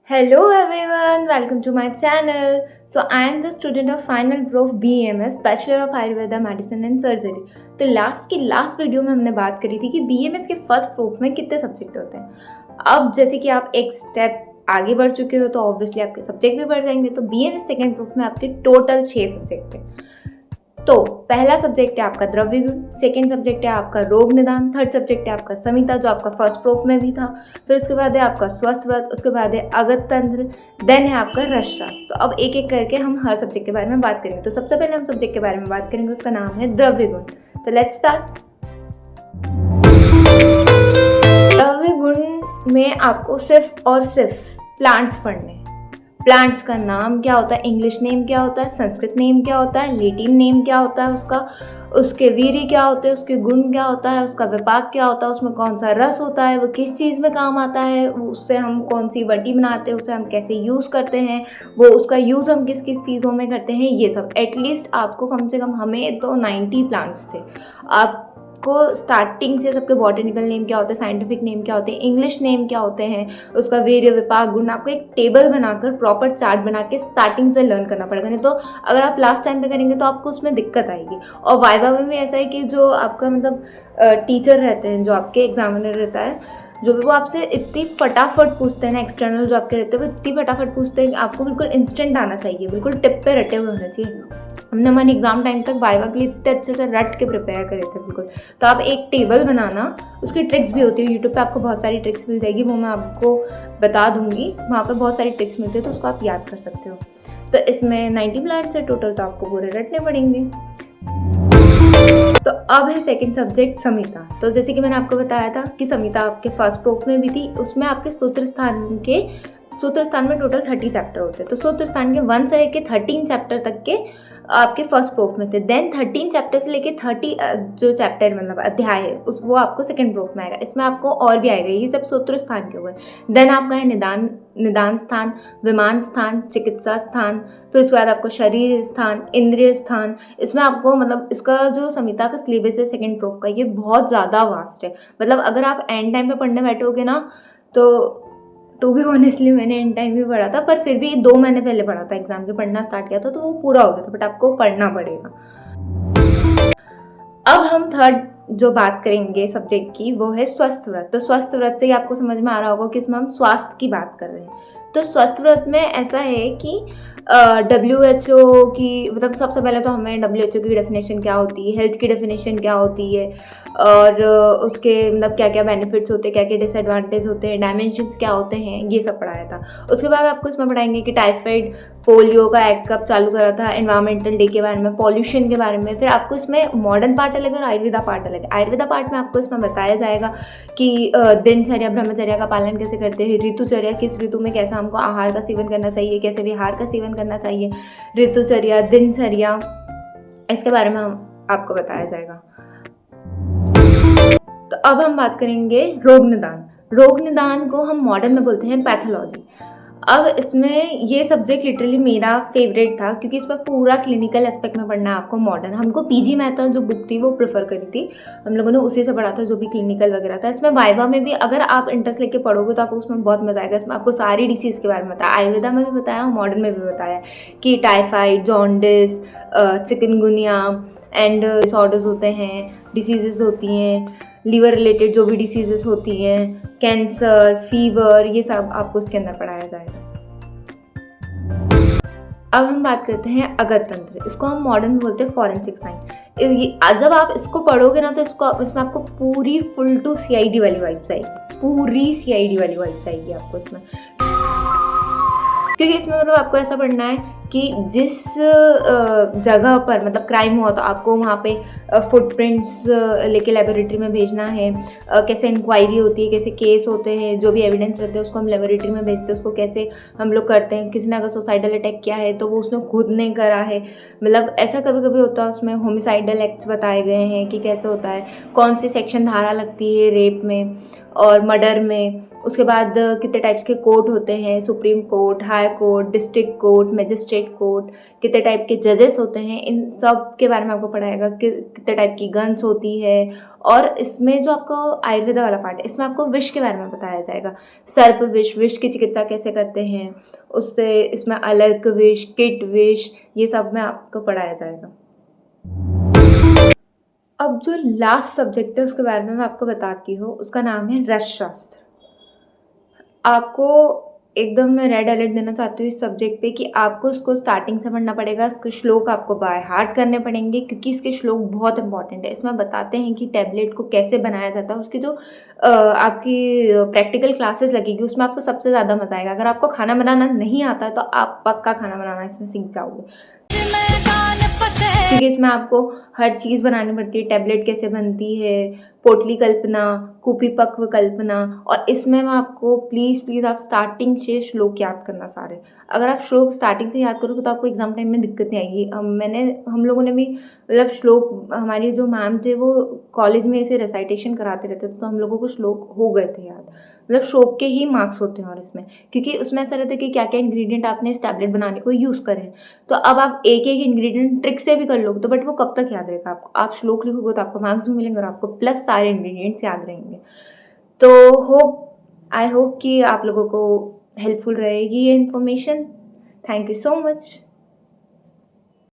Hello everyone, welcome to my channel. So I am the student of final prof BMS Bachelor of Ayurveda Medicine and Surgery. तो last video में हमने बात करी थी कि BMS के फर्स्ट प्रूफ में कितने सब्जेक्ट होते हैं। अब जैसे कि आप एक स्टेप आगे बढ़ चुके हो तो ऑब्वियसली आपके सब्जेक्ट भी बढ़ जाएंगे। तो BMS सेकेंड प्रूफ में आपके टोटल 6 सब्जेक्ट हैं। तो पहला सब्जेक्ट है आपका द्रव्य गुण, सेकेंड सब्जेक्ट है आपका रोग निदान, थर्ड सब्जेक्ट है आपका संहिता जो आपका फर्स्ट प्रूफ में भी था, फिर उसके बाद है आपका स्वस्थ व्रत, उसके बाद है अगत तंत्र, देन है आपका रसशास्त्र। तो अब एक एक करके हम हर सब्जेक्ट के बारे में बात करेंगे। तो सबसे पहले हम सब्जेक्ट के बारे में बात करेंगे, उसका नाम है द्रव्य गुण। तो लेट्स स्टार्ट। द्रव्य गुण में आपको सिर्फ और सिर्फ प्लांट्स पढ़ने। प्लांट्स का नाम क्या होता है, इंग्लिश नेम क्या होता है, संस्कृत नेम क्या होता है, लैटिन नेम क्या होता है उसका, उसके वीर्य क्या होते हैं, उसके गुण क्या होता है, उसका विपाक क्या होता है, उसमें कौन सा रस होता है, वो किस चीज़ में काम आता है, उससे हम कौन सी वटी बनाते हैं, उसे हम कैसे यूज़ करते हैं, वो उसका यूज़ हम किस किस चीज़ों में करते हैं, ये सब एटलीस्ट आपको कम से कम, हमें तो 90 प्लांट्स थे। आपको स्टार्टिंग से सबके बॉटनिकल नेम क्या होते हैं, साइंटिफिक नेम क्या होते हैं, इंग्लिश नेम क्या होते हैं, उसका वीर्य विपाक गुण, आपको एक टेबल बनाकर प्रॉपर चार्ट बना के स्टार्टिंग से लर्न करना पड़ेगा। नहीं तो अगर आप लास्ट टाइम पे करेंगे तो आपको उसमें दिक्कत आएगी। और वाइवा में भी ऐसा है कि जो आपका मतलब टीचर रहते हैं, जो आपके एग्जामिनर रहता है, जो भी वो आपसे इतनी फटाफट पूछते हैं ना, एक्सटर्नल जो आपके रहते हैं वो इतनी फटाफट पूछते हैं कि आपको बिल्कुल इंस्टेंट आना चाहिए, बिल्कुल टिप पे रटे हुए होना चाहिए। हमने हमारे एग्जाम टाइम तक वाइवा के लिए इतने अच्छे से रट के प्रिपेयर करे थे बिल्कुल। तो आप एक टेबल बनाना, उसकी ट्रिक्स भी होती है, यूट्यूब पे आपको बहुत सारी ट्रिक्स मिल जाएगी, वो मैं आपको बता दूंगी, वहाँ पे बहुत सारी ट्रिक्स मिलती है, तो उसको आप याद कर सकते हो। तो इसमें 90 प्लांट्स है टोटल, तो आपको पूरे रटने पड़ेंगे। तो अब है सेकंड सब्जेक्ट संहिता। तो जैसे कि मैंने आपको बताया था कि संहिता आपके फर्स्ट प्रूफ में भी थी, उसमें आपके सूत्र स्थान में टोटल 30 चैप्टर होते हैं। तो सूत्र स्थान के 1 से लेके 13 चैप्टर तक के आपके फर्स्ट प्रूफ में थे। देन 13 चैप्टर से लेके 30 जो चैप्टर मतलब अध्याय है वो आपको सेकंड प्रूफ में आएगा। इसमें आपको और भी आएगा, ये सब सूत्र स्थान के हुए। देन आपका है निदान स्थान, विमान स्थान, चिकित्सा स्थान, फिर उसके बाद आपको शरीर स्थान, इंद्रिय स्थान। इसमें आपको मतलब इसका जो संहिता का सिलेबस है सेकंड प्रूफ का, ये बहुत ज़्यादा वास्ट है। मतलब अगर आप एंड टाइम पे पढ़ने बैठोगे ना, तो टू बी ऑनेस्टली मैंने एंड टाइम भी पढ़ा था, पर फिर भी 2 महीने पहले पढ़ा था, एग्जाम के पढ़ना स्टार्ट किया था, तो वो पूरा हो गया था, बट आपको पढ़ना पड़ेगा। अब हम थर्ड जो बात करेंगे सब्जेक्ट की, वो है स्वस्थ व्रत। तो स्वस्थ व्रत से ही आपको समझ में आ रहा होगा कि इसमें हम स्वास्थ्य की बात कर रहे हैं। तो स्वस्थ व्रत में ऐसा है कि WHO की मतलब सबसे पहले तो हमें WHO की डेफिनेशन क्या होती है, हेल्थ की डेफिनेशन क्या होती है, और उसके मतलब क्या क्या बेनिफिट्स होते हैं, क्या क्या डिसएडवांटेज होते हैं, डायमेंशंस क्या होते हैं, ये सब पढ़ाया था। उसके बाद आपको इसमें पढ़ाएंगे कि टाइफाइड पोलियो का एक्ट कब चालू करा था, एनवायरमेंटल डे के बारे में, पॉल्यूशन के बारे में। फिर आपको इसमें मॉडर्न पार्ट अलग है और आयुर्वेदा पार्ट अलग है। आयुर्वेदा पार्ट में आपको इसमें बताया जाएगा कि दिनचर्या ब्रह्मचर्या का पालन कैसे करते हैं, ऋतुचर्या किस ऋतु में कैसा हमको आहार का सेवन करना चाहिए, कैसे विहार का सेवन करना चाहिए, ऋतुचर्या, दिनचर्या, इसके बारे में आपको बताया जाएगा। तो अब हम बात करेंगे रोग निदान। रोग निदान को हम मॉडर्न में बोलते हैं पैथोलॉजी। अब इसमें ये सब्जेक्ट लिटरली मेरा फेवरेट था, क्योंकि इसमें पूरा क्लिनिकल एस्पेक्ट में पढ़ना है आपको मॉडर्न। हमको पीजी मेथड जो बुक थी वो प्रेफर करी थी, हम लोगों ने उसी से पढ़ा था, जो भी क्लिनिकल वगैरह था। इसमें वाइवा में भी अगर आप इंटरेस्ट लेके पढ़ोगे तो आपको उसमें बहुत मजा आएगा। इसमें आपको सारी डिसीज़ के बारे में बताया, आयुर्वेदा में भी बताया और मॉडर्न में भी बताया कि typhoid, jaundice, chikungunya and disorders होते हैं, डिसीजेस होती हैं, लीवर रिलेटेड जो भी डिसीजेस होती हैं, कैंसर, फीवर, ये सब आपको इसके अंदर पढ़ाया जाएगा। अब हम बात करते हैं अगत तंत्र। इसको हम मॉडर्न में बोलते हैं फॉरेंसिक साइंस। जब आप इसको पढ़ोगे ना तो इसमें आपको पूरी फुल टू CID वाली वाइब्स आएगी, पूरी CID वाली वाइब्स आएगी आपको इसमें, क्योंकि इसमें मतलब आपको ऐसा पढ़ना है कि जिस जगह पर मतलब क्राइम हुआ तो आपको वहाँ पे फुटप्रिंट्स लेके लेबोरेटरी में भेजना है, कैसे इंक्वायरी होती है, कैसे केस होते हैं, जो भी एविडेंस रहते हैं उसको हम लेबोरेटरी में भेजते हैं, उसको कैसे हम लोग करते हैं। किसी ने अगर सुसाइडल अटैक किया है तो वो उसने खुद नहीं करा है, मतलब ऐसा कभी कभी होता है। उसमें होमिसाइडल एक्ट्स बताए गए हैं कि कैसे होता है, कौन सी सेक्शन धारा लगती है रेप में और मर्डर में, उसके बाद कितने टाइप्स के कोर्ट होते हैं, supreme court, high court, district court, magistrate court, कितने टाइप के जजेस होते हैं, इन सब के बारे में आपको पढ़ाएगा कि कितने टाइप की गन्स होती है। और इसमें जो आपको आयुर्वेदा वाला पार्ट है, इसमें आपको विष के बारे में बताया जाएगा, सर्प विष, विष की चिकित्सा कैसे करते हैं, उससे इसमें अलर्क विष, किट विष, ये सब में आपको पढ़ाया जाएगा। अब जो लास्ट सब्जेक्ट है उसके बारे में मैं आपको बताती हूँ, उसका नाम है रसशास्त्र। आपको एकदम मैं रेड अलर्ट देना चाहती हूँ इस सब्जेक्ट पे कि आपको इसको स्टार्टिंग से पढ़ना पड़ेगा। इसके श्लोक आपको बाय हार्ट करने पड़ेंगे क्योंकि इसके श्लोक बहुत इंपॉर्टेंट है। इसमें बताते हैं कि टैबलेट को कैसे बनाया जाता है। उसकी जो आपकी प्रैक्टिकल क्लासेस लगेगी उसमें आपको सबसे ज़्यादा मज़ा आएगा। अगर आपको खाना बनाना नहीं आता है तो आप पक्का खाना बनाना इसमें सीख जाओगे, क्योंकि इसमें आपको हर चीज़ बनानी पड़ती है। टैबलेट कैसे बनती है, पोटली कल्पना, कुपीपक्व कल्पना। और इसमें मैं आपको प्लीज़ आप स्टार्टिंग से श्लोक याद करना सारे। अगर आप श्लोक स्टार्टिंग से याद करोगे तो आपको एग्जाम टाइम में दिक्कत नहीं आएगी। हम लोगों ने भी मतलब श्लोक, हमारी जो मैम थे वो कॉलेज में ऐसे रेसाइटेशन कराते रहते थे तो हम लोगों को श्लोक हो गए थे याद। मतलब श्लोक के ही मार्क्स होते हैं। और इसमें क्योंकि उसमें ऐसा रहता है कि क्या क्या इंग्रेडिएंट आपने इस टैबलेट बनाने को यूज़ करें, तो अब आप एक एक इंग्रेडिएंट ट्रिक से भी कर लोगे तो बट वो कब तक याद रहेगा आपको। आप श्लोक लिखोगे तो आपको मार्क्स भी मिलेंगे और आपको प्लस सारे इंग्रेडिएंट्स याद रहेंगे। तो आई होप कि आप लोगों को हेल्पफुल रहेगी ये information. Thank you so much.